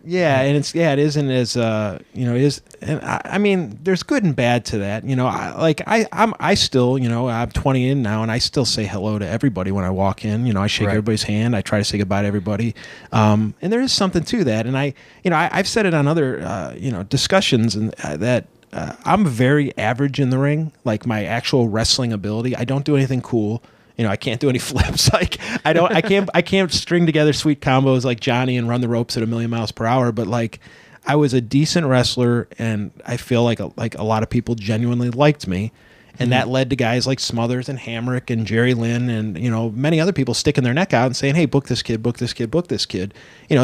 S3: Yeah, and it isn't as it is. And I mean, there's good and bad to that. I still, I'm 20 in now, and I still say hello to everybody when I walk in. I shake
S5: Right.
S3: everybody's hand. I try to say goodbye to everybody. And there is something to that. And I've said it on other discussions, and that I'm very average in the ring. Like, my actual wrestling ability, I don't do anything cool. I can't do any flips. Like, I can't string together sweet combos like Johnny and run the ropes at 1,000,000 miles per hour. But like, I was a decent wrestler, and I feel like a lot of people genuinely liked me, and that led to guys like Smothers and Hamrick and Jerry Lynn and many other people sticking their neck out and saying, "Hey, book this kid, book this kid, book this kid."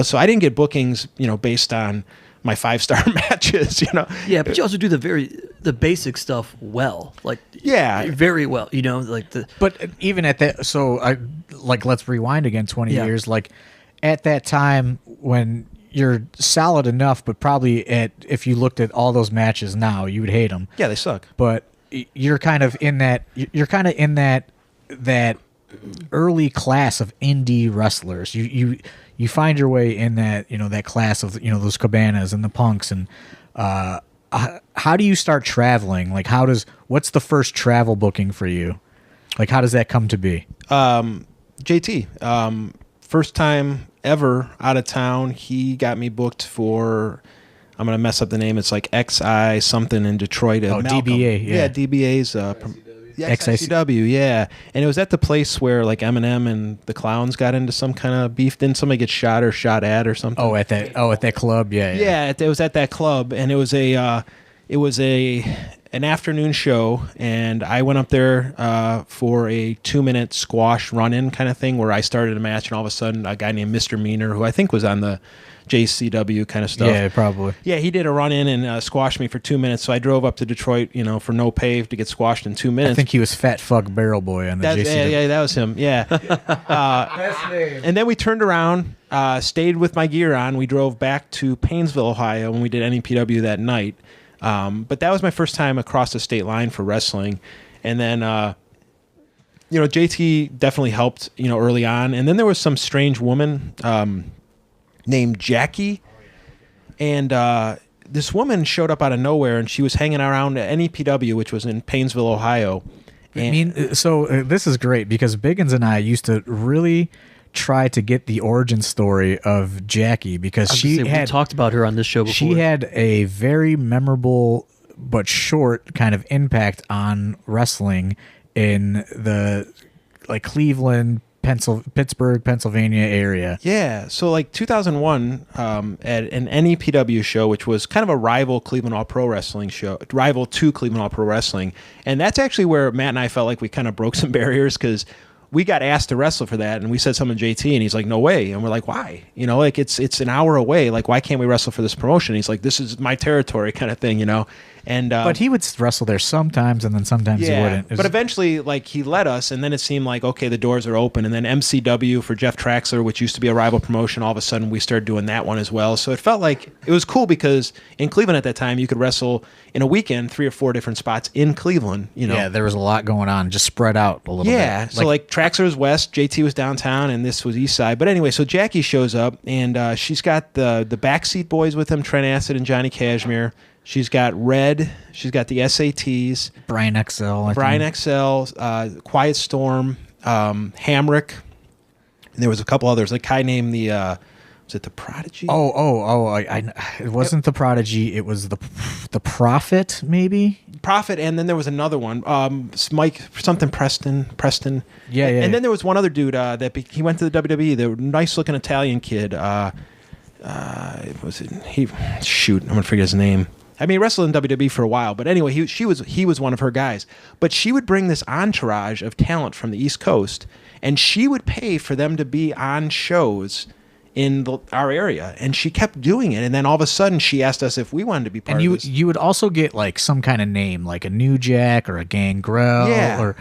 S3: So I didn't get bookings, based on my 5-star matches.
S2: Yeah, but you also do the basic stuff well, like very well.
S5: But even at that, so let's rewind again 20
S2: Yeah.
S5: years. Like, at that time when you're solid enough, but probably if you looked at all those matches now, you would hate them.
S3: Yeah, they suck.
S5: But you're kind of in that. You're kind of in that early class of indie wrestlers. You find your way in that that class of those Cabanas and the Punks. And how do you start traveling? Like, what's the first travel booking for you? Like, how does that come to be?
S3: JT, first time ever out of town, he got me booked for, I'm going to mess up the name, it's like XI something in Detroit.
S5: DBA, yeah.
S3: DBA's XICW, yeah. And it was at the place where like Eminem and the Clowns got into some kind of beef. Didn't somebody get shot or shot at or something?
S5: At that club, yeah.
S3: Yeah, it was at that club, and it was an afternoon show, and I went up there for a 2-minute squash run-in kind of thing where I started a match, and all of a sudden a guy named Mr. Meaner, who I think was on the JCW kind of stuff.
S5: Yeah, probably.
S3: Yeah, he did a run-in and squashed me for 2 minutes, so I drove up to Detroit, for no pay to get squashed in 2 minutes.
S5: I think he was Fat Fuck Barrel Boy on the JCW.
S3: Yeah, that was him, yeah. And then we turned around, stayed with my gear on. We drove back to Painesville, Ohio, and we did NEPW that night. But that was my first time across the state line for wrestling. And then, JT definitely helped, early on. And then there was some strange woman named Jackie. And this woman showed up out of nowhere, and she was hanging around at NEPW, which was in Painesville, Ohio.
S5: This is great because Biggins and I used to really try to get the origin story of Jackie because
S2: we talked about her on this show before.
S5: She had a very memorable but short kind of impact on wrestling in the Cleveland, Pittsburgh, Pennsylvania area.
S3: Yeah, so 2001 at an NEPW show, which was kind of a rival Cleveland All Pro Wrestling show, rival to Cleveland All Pro Wrestling, and that's actually where Matt and I felt like we kind of broke some barriers because we got asked to wrestle for that, and we said something to JT, and he's like, "No way!" And we're like, "Why? It's an hour away. Like, why can't we wrestle for this promotion?" He's like, "This is my territory," kind of thing, And
S5: but he would wrestle there sometimes, and then sometimes he wouldn't.
S3: But eventually, he let us, and then it seemed like, okay, the doors are open. And then MCW for Jeff Traxler, which used to be a rival promotion, all of a sudden we started doing that one as well. So it felt like it was cool because in Cleveland at that time, you could wrestle in a weekend 3 or 4 different spots in Cleveland.
S5: Yeah, there was a lot going on, just spread out a little bit.
S3: Yeah, so Traxler was west, JT was downtown, and this was east side. But anyway, so Jackie shows up, and she's got the Backseat Boys with him, Trent Acid and Johnny Cashmere. She's got Red. She's got the SATs.
S5: Brian XL.
S3: Quiet Storm, Hamrick. And there was a couple others. A guy named was it the Prodigy?
S5: It wasn't the Prodigy. It was the Prophet, maybe?
S3: Prophet, and then there was another one. Mike, something Preston.
S5: Yeah.
S3: And then there was one other dude he went to the WWE. The nice-looking Italian kid. I'm going to forget his name. I mean, he wrestled in WWE for a while, but anyway, he was one of her guys. But she would bring this entourage of talent from the East Coast, and she would pay for them to be on shows in our area, and she kept doing it. And then all of a sudden, she asked us if we wanted to be part of this.
S5: You would also get like some kind of name, like a New Jack or a Gangrel,
S3: Yeah.
S5: or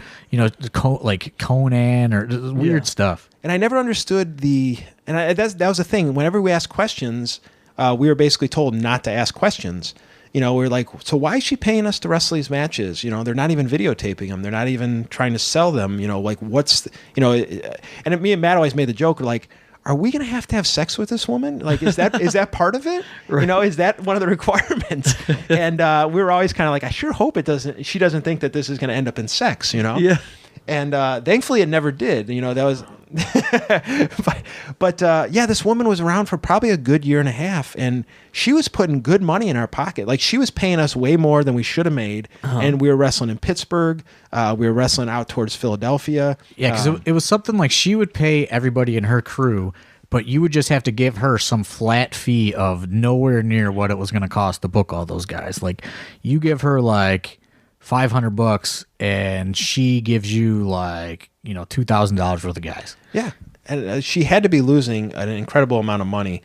S5: like Conan or weird stuff.
S3: And I never understood that was the thing. Whenever we asked questions, we were basically told not to ask questions. We're like, so why is she paying us to wrestle these matches? They're not even videotaping them. They're not even trying to sell them. Like what's, and me and Matt always made the joke, like, are we going to have sex with this woman? Like, is that part of it? Right. Is that one of the requirements? And we were always kind of like, I sure hope she doesn't think that this is going to end up in sex,
S2: Yeah.
S3: And thankfully it never did. That was, but this woman was around for probably a good year and a half, and she was putting good money in our pocket. Like, she was paying us way more than we should have made. And we were wrestling in Pittsburgh. We were wrestling out towards Philadelphia.
S5: Yeah, because it was something like she would pay everybody in her crew, but you would just have to give her some flat fee of nowhere near what it was going to cost to book all those guys. Like, you give her like $500 and she gives you like $2,000 worth of guys.
S3: Yeah, and she had to be losing an incredible amount of money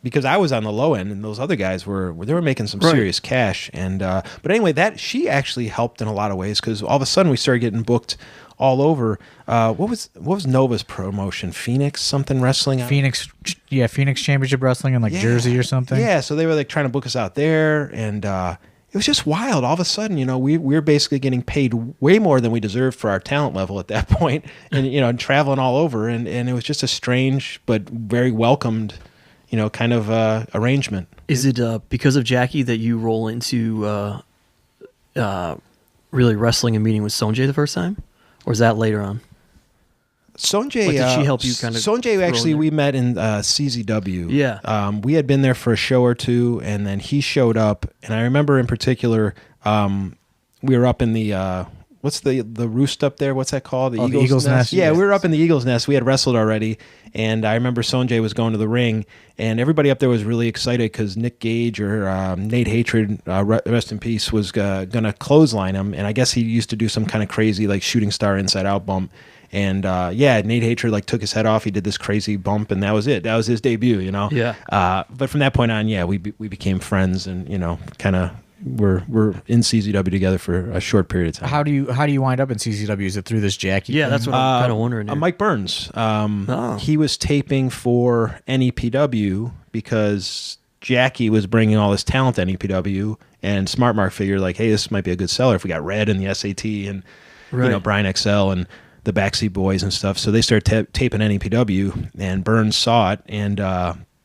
S3: because I was on the low end, and those other guys were making some serious cash. And but anyway, that she actually helped in a lot of ways, because all of a sudden we started getting booked all over. What was Nova's promotion? Phoenix something wrestling.
S5: Phoenix Championship Wrestling in Jersey or something.
S3: Yeah, so they were like trying to book us out there, and it was just wild. All of a sudden, we were basically getting paid way more than we deserved for our talent level at that point, and traveling all over, and it was just a strange but very welcomed, kind of arrangement.
S2: Is it because of Jackie that you roll into really wrestling and meeting with Sonjay the first time, or is that later on?
S3: Sonjay,
S2: did she help you kind of?
S3: Sonjay, actually, we met in CZW.
S2: Yeah.
S3: We had been there for a show or two, and then he showed up. And I remember in particular, we were up in the what's the roost up there? What's that called? The
S5: Eagle's Nest.
S3: Yeah, we were up in the Eagle's Nest. We had wrestled already, and I remember Sonjay was going to the ring, and everybody up there was really excited because Nick Gage or Nate Hatred, rest in peace, was going to clothesline him. And I guess he used to do some kind of crazy like shooting star inside out bump. And Nate Hatred took his head off. He did this crazy bump, and that was it. That was his debut,
S2: Yeah.
S3: But from that point on, we became friends, and kind of we're in CZW together for a short period of time.
S5: How do you wind up in CZW? Is it through this Jackie?
S2: Yeah,
S5: thing?
S2: that's what I'm kind of wondering.
S3: Mike Burns. He was taping for NEPW because Jackie was bringing all this talent to NEPW, and Smart Mark figured hey, this might be a good seller if we got Red and the SAT and Brian XL and the Backseat Boys and stuff. So they started taping NEPW, and Burns saw it, and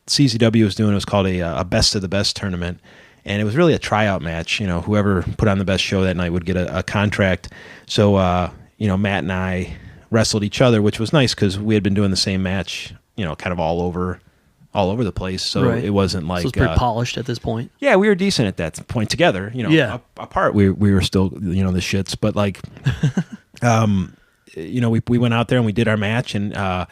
S3: CZW was doing, it was called a Best of the Best tournament, and it was really a tryout match. Whoever put on the best show that night would get a contract. So Matt and I wrestled each other, which was nice because we had been doing the same match, kind of all over the place. So it wasn't like,
S2: so it's pretty polished at this point.
S3: Yeah, we were decent at that point together. Apart we were still the shits, but we went out there and we did our match, and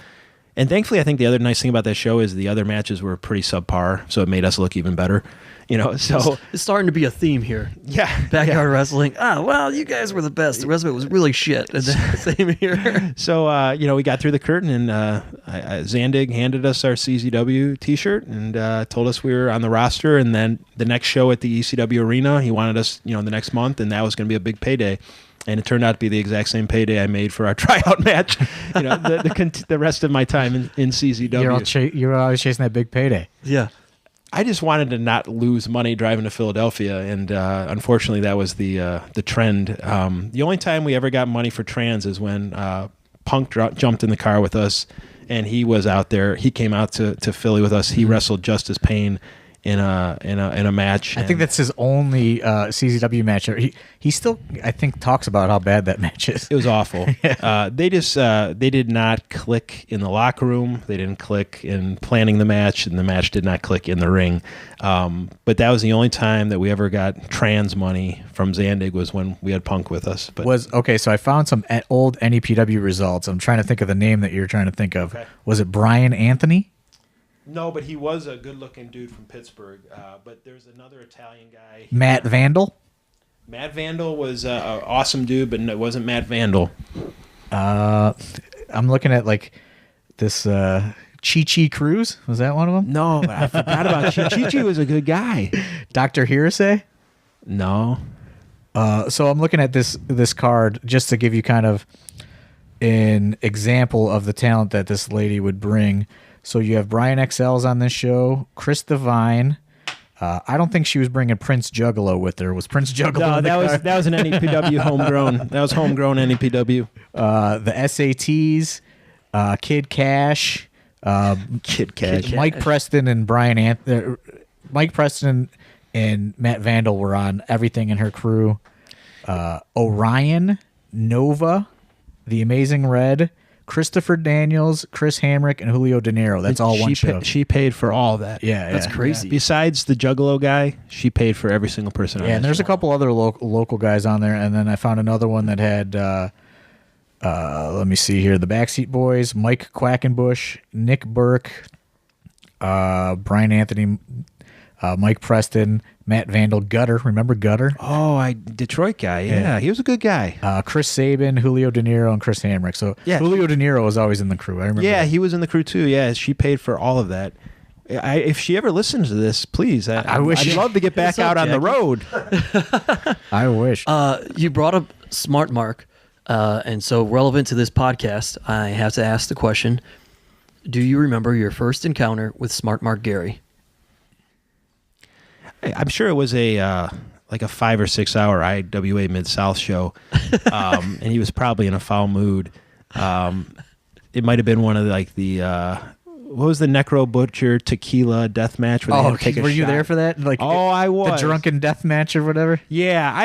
S3: thankfully I think the other nice thing about that show is the other matches were pretty subpar, so it made us look even better. So
S2: it's starting to be a theme here.
S3: Yeah,
S2: backyard wrestling. Well, you guys were the best. The rest of it was really shit. And same here.
S3: So we got through the curtain, and Zandig handed us our CZW T-shirt and told us we were on the roster. And then the next show at the ECW Arena, he wanted us, the next month, and that was going to be a big payday. And it turned out to be the exact same payday I made for our tryout match. The rest of my time in CZW.
S5: You're always chasing that big payday.
S2: Yeah.
S3: I just wanted to not lose money driving to Philadelphia, and unfortunately, that was the trend. The only time we ever got money for trans is when Punk jumped in the car with us, and he was out there. He came out to Philly with us. He wrestled Justice Payne in a match.
S5: I think that's his only CZW match. He still, I think, talks about how bad that match is.
S3: It was awful. They did not click in the locker room. They didn't click in planning the match, and the match did not click in the ring. But that was the only time that we ever got trans money from Zandig, was when we had Punk with us.
S5: So I found some old NEPW results. I'm trying to think of the name that you're trying to think of. Okay. Was it Brian Anthony?
S3: No, but he was a good-looking dude from Pittsburgh. But there's another Italian guy.
S5: Matt Vandal?
S3: Matt Vandal was an awesome dude, but it wasn't Matt Vandal.
S5: I'm looking at this Chi Cruz, was that one of them?
S3: No, but I forgot about Chi was a good guy.
S5: Dr. Hirose?
S3: No.
S5: So I'm looking at this card just to give you kind of an example of the talent that this lady would bring. So you have Brian XL's on this show, Chris Devine. I don't think she was bringing Prince Juggalo with her. Was Prince Juggalo?
S3: No, that was an NEPW homegrown. That was homegrown NEPW.
S5: The SATs, Kid Cash, Mike Preston and Mike Preston and Matt Vandal were on everything in her crew. Orion, Nova, The Amazing Red, Christopher Daniels, Chris Hamrick, and Julio De Niro. That's all one show.
S3: She paid for all that.
S5: Yeah,
S2: That's crazy.
S3: Yeah. Besides the Juggalo guy, she paid for every single person.
S5: Yeah, and there's a couple other local guys on there, and then I found another one that had, let me see here, the Backseat Boys, Mike Quackenbush, Nick Burke, Brian Anthony, Mike Preston, Matt Vandal, Gutter. Remember Gutter?
S3: Oh, Detroit guy. Yeah, he was a good guy.
S5: Chris Sabin, Julio De Niro, and Chris Hamrick. So Julio De Niro was always in the crew. I remember.
S3: Yeah,
S5: that.
S3: he was in the crew too. Yeah, she paid for all of that. If she ever listens to this, please.
S5: I wish.
S3: I'd love to get back out on the road.
S5: I wish.
S2: You brought up Smart Mark, and so relevant to this podcast, I have to ask the question: do you remember your first encounter with Smart Mark Gary?
S3: I'm sure it was like a 5 or 6 hour IWA Mid-South show, and he was probably in a foul mood. It might have been one of what was the Necro Butcher tequila death match? Where they had to take a
S5: were you
S3: shot?
S5: there for that?
S3: I was.
S5: The drunken death match or whatever.
S3: Yeah,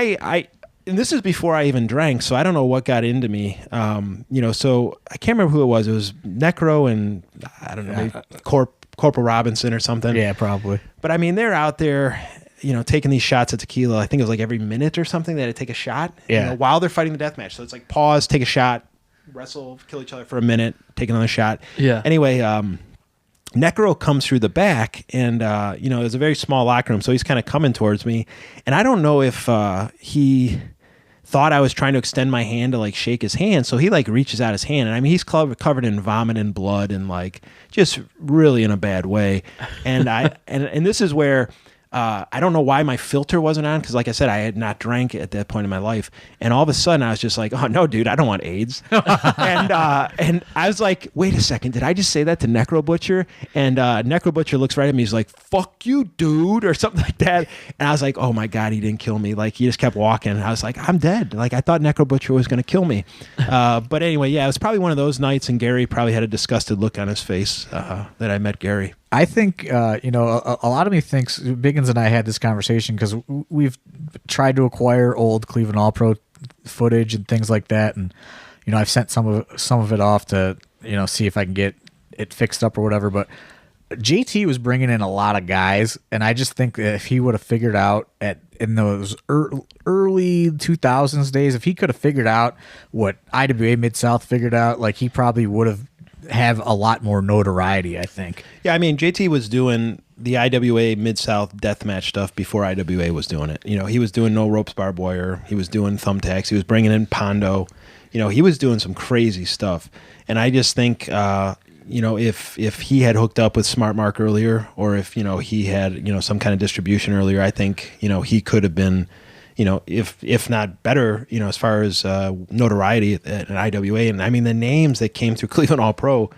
S3: and this is before I even drank, so I don't know what got into me. So I can't remember who it was. It was Necro and I don't know, maybe Corporal Robinson or something.
S5: Yeah, probably.
S3: But I mean, they're out there, taking these shots of tequila. I think it was like every minute or something they had to take a shot.
S5: Yeah.
S3: While they're fighting the death match. So it's like pause, take a shot, wrestle, kill each other for a minute, take another shot.
S2: Yeah.
S3: Anyway, Necro comes through the back, and it was a very small locker room, so he's kind of coming towards me, and I don't know if he thought I was trying to extend my hand to like shake his hand, so he like reaches out his hand, and I mean he's covered in vomit and blood and like just really in a bad way, and and this is where I don't know why my filter wasn't on, because like I said, I had not drank at that point in my life, and all of a sudden I was just like, oh no dude, I don't want AIDS. and I was like, wait a second, did I just say that to Necro Butcher? And Necro Butcher looks right at me, he's like, fuck you dude, or something like that, and I was like, oh my god, he didn't kill me. Like he just kept walking, and I was like, I'm dead. Like I thought Necro Butcher was going to kill me. But anyway, yeah, it was probably one of those nights, and Gary probably had a disgusted look on his face that I met Gary.
S5: I think, a lot of me thinks, Biggins and I had this conversation because we've tried to acquire old Cleveland All-Pro footage and things like that. And, I've sent some of it off to, see if I can get it fixed up or whatever. But JT was bringing in a lot of guys. And I just think that if he would have figured out in those early 2000s days, if he could have figured out what IWA Mid-South figured out, like he probably would have a lot more notoriety, I think.
S3: Yeah, I mean, JT was doing the IWA Mid-South deathmatch stuff before IWA was doing it. He was doing No Ropes Barbed Wire. He was doing Thumbtacks. He was bringing in Pondo. He was doing some crazy stuff. And I just think, if he had hooked up with Smart Mark earlier, or if, he had, some kind of distribution earlier, I think, he could have been, if not better, as far as notoriety at IWA. And I mean, the names that came through Cleveland All Pro,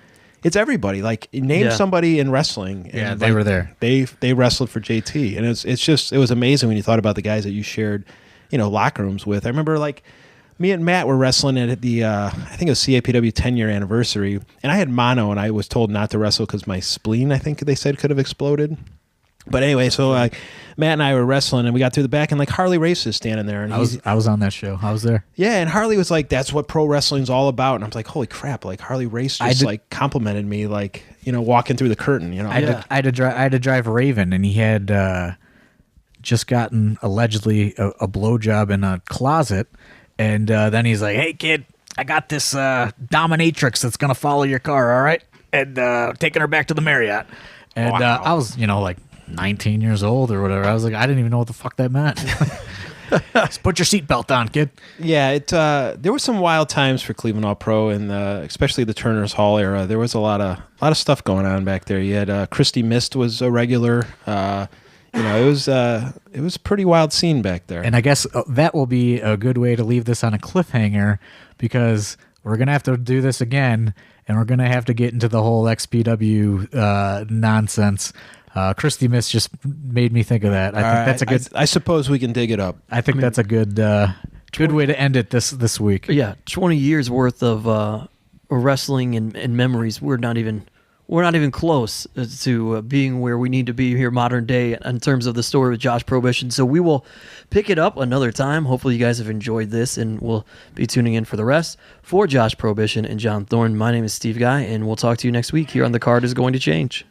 S3: it's everybody. Like name somebody in wrestling.
S5: Yeah,
S3: and
S5: they were there.
S3: They wrestled for JT, and it was amazing when you thought about the guys that you shared, locker rooms with. I remember like me and Matt were wrestling at the I think it was CAPW 10-year anniversary, and I had mono, and I was told not to wrestle because my spleen, I think they said, could have exploded. But anyway, so Matt and I were wrestling, and we got through the back, and like Harley Race is standing there, and
S5: I was on that show. I was there.
S3: Yeah, and Harley was like, "That's what pro wrestling's all about." And I was like, "Holy crap!" Like Harley Race just like complimented me, like walking through the curtain.
S5: I had to drive Raven, and he had just gotten allegedly a blowjob in a closet, and then he's like, "Hey kid, I got this dominatrix that's gonna follow your car, all right?" And taking her back to the Marriott, and I was like 19 years old or whatever. I was like, I didn't even know what the fuck that meant. Just put your seatbelt on, kid.
S3: Yeah, there were some wild times for Cleveland All Pro, and especially the Turner's Hall era. There was a lot of stuff going on back there. You had Christy Mist was a regular. It was a pretty wild scene back there.
S5: And I guess that will be a good way to leave this on a cliffhanger, because we're going to have to do this again, and we're going to have to get into the whole XPW nonsense. Christy Mist just made me think of that. I think that's a good.
S3: I suppose we can dig it up.
S5: I think that's a good way to end it this week.
S2: Yeah, 20 years worth of wrestling and memories. We're not even close to being where we need to be here modern day in terms of the story with Josh Prohibition. So we will pick it up another time. Hopefully you guys have enjoyed this, and we'll be tuning in for the rest. For Josh Prohibition and John Thorne, my name is Steve Guy, and we'll talk to you next week here on The Card is Going to Change.